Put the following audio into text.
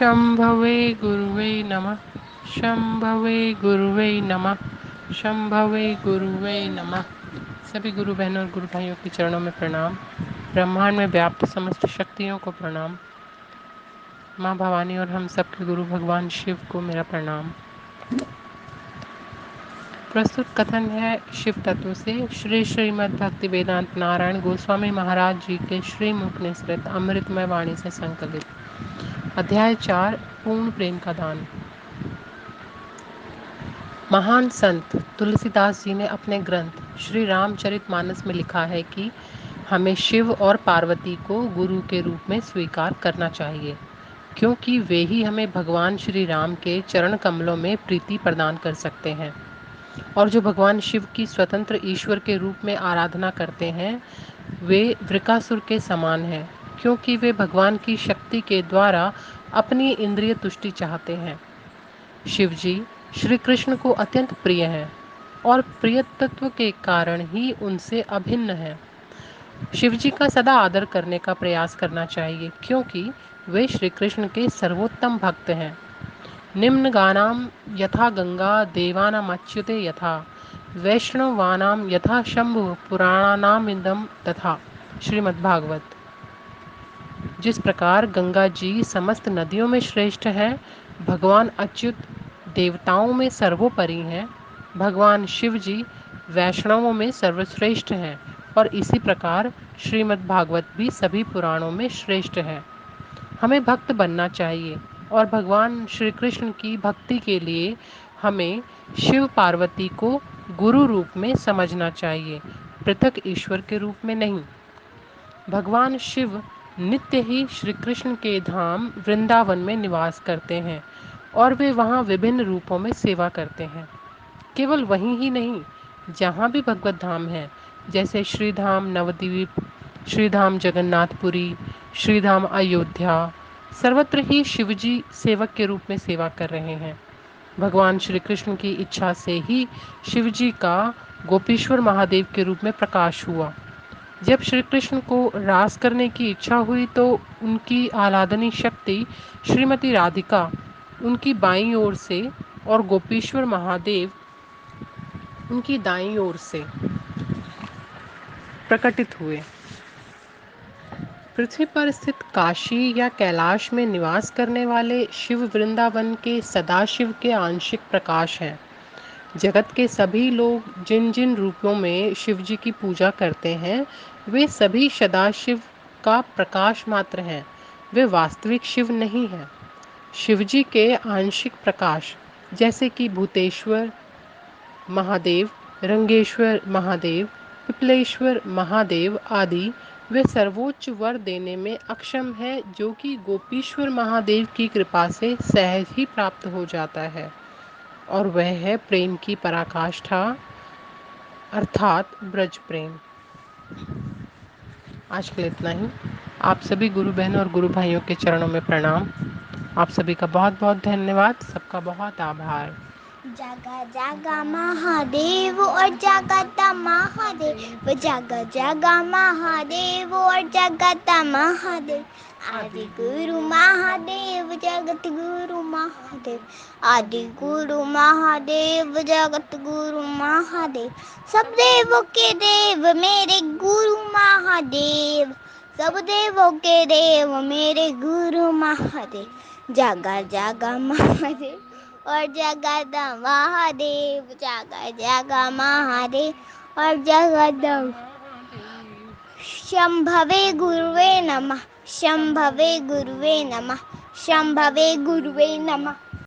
शंभवे गुरुवे नमः। शंभवे गुरुवे नमः। शंभवे गुरुवे नमः। सभी गुरु बहनों और गुरु भाइयों के चरणों में प्रणाम। ब्रह्मांड में व्याप्त समस्त शक्तियों को प्रणाम। माँ भवानी और हम सबके गुरु भगवान शिव को मेरा प्रणाम। प्रस्तुत कथन है शिव तत्व से श्री श्रीमद् भक्ति वेदांत नारायण गोस्वामी महाराज जी के श्रीमुख निसृत अमृतमय वाणी से संकलित। अध्याय 4 पूर्ण प्रेम का दान। महान संत तुलसीदास जी ने अपने ग्रंथ श्री रामचरितमानस में लिखा है कि हमें शिव और पार्वती को गुरु के रूप में स्वीकार करना चाहिए, क्योंकि वे ही हमें भगवान श्री राम के चरण कमलों में प्रीति प्रदान कर सकते हैं। और जो भगवान शिव की स्वतंत्र ईश्वर के रूप में आराधना करते हैं, वे वृकासुर के समान हैं, क्योंकि वे भगवान की शक्ति के द्वारा अपनी इंद्रिय तुष्टि चाहते हैं। शिव जी श्री कृष्ण को अत्यंत प्रिय हैं और प्रियतत्व के कारण ही उनसे अभिन्न हैं। शिव जी का सदा आदर करने का प्रयास करना चाहिए, क्योंकि वे श्री कृष्ण के सर्वोत्तम भक्त हैं। निम्न गानाम यथा गंगा देवानाम अच्युते यथा वैष्णवानाम यथा शंभु पुराणानाम इंदम तथा। श्रीमद्भागवत। जिस प्रकार गंगा जी समस्त नदियों में श्रेष्ठ है, भगवान अच्युत देवताओं में सर्वोपरि हैं, भगवान शिव जी वैष्णवों में सर्वश्रेष्ठ हैं, और इसी प्रकार श्रीमद् भागवत भी सभी पुराणों में श्रेष्ठ है। हमें भक्त बनना चाहिए और भगवान श्री कृष्ण की भक्ति के लिए हमें शिव पार्वती को गुरु रूप में समझना चाहिए, पृथक ईश्वर के रूप में नहीं। भगवान शिव नित्य ही श्री कृष्ण के धाम वृंदावन में निवास करते हैं और वे वहाँ विभिन्न रूपों में सेवा करते हैं। केवल वहीं ही नहीं, जहाँ भी भगवत धाम है, जैसे श्रीधाम नवद्वीप, श्रीधाम जगन्नाथपुरी, श्रीधाम अयोध्या, सर्वत्र ही शिवजी सेवक के रूप में सेवा कर रहे हैं। भगवान श्री कृष्ण की इच्छा से ही शिवजी का गोपीश्वर महादेव के रूप में प्रकाश हुआ। जब श्री कृष्ण को रास करने की इच्छा हुई तो उनकी आह्लादनी शक्ति श्रीमती राधिका उनकी बाईं ओर से और गोपीश्वर महादेव उनकी दाईं ओर से प्रकटित हुए। पृथ्वी पर स्थित काशी या कैलाश में निवास करने वाले शिव वृंदावन के सदाशिव के आंशिक प्रकाश हैं। जगत के सभी लोग जिन जिन रूपों में शिव जी की पूजा करते हैं, वे सभी सदाशिव का प्रकाश मात्र हैं, वे वास्तविक शिव नहीं हैं। शिव जी के आंशिक प्रकाश जैसे कि भूतेश्वर महादेव, रंगेश्वर महादेव, पिपलेश्वर महादेव आदि, वे सर्वोच्च वर देने में अक्षम है, जो कि गोपीश्वर महादेव की कृपा से सहज ही प्राप्त हो जाता है, और वह है प्रेम की पराकाष्ठा अर्थात ब्रज प्रेम। आज के लिए इतना ही। आप सभी गुरु बहनों और गुरु भाइयों के चरणों में प्रणाम। आप सभी का बहुत बहुत धन्यवाद, सबका बहुत आभार। जागा जागा महादेव और जागता महादेव, जागा जागा महादेव और जागता महादेव। आदि गुरु महादेव जगत गुरु महादेव, आदि गुरु महादेव जगत गुरु महादेव। सब देवों के देव मेरे गुरु महादेव, सब देवों के देव मेरे गुरु महादेव। जागा जागा महादेव और जगत महादेव, जागा जागा महादेव और जगत। शंभवे गुरुवे नमः, शंभवे गुरुवे नमः, शंभवे गुरुवे नमः।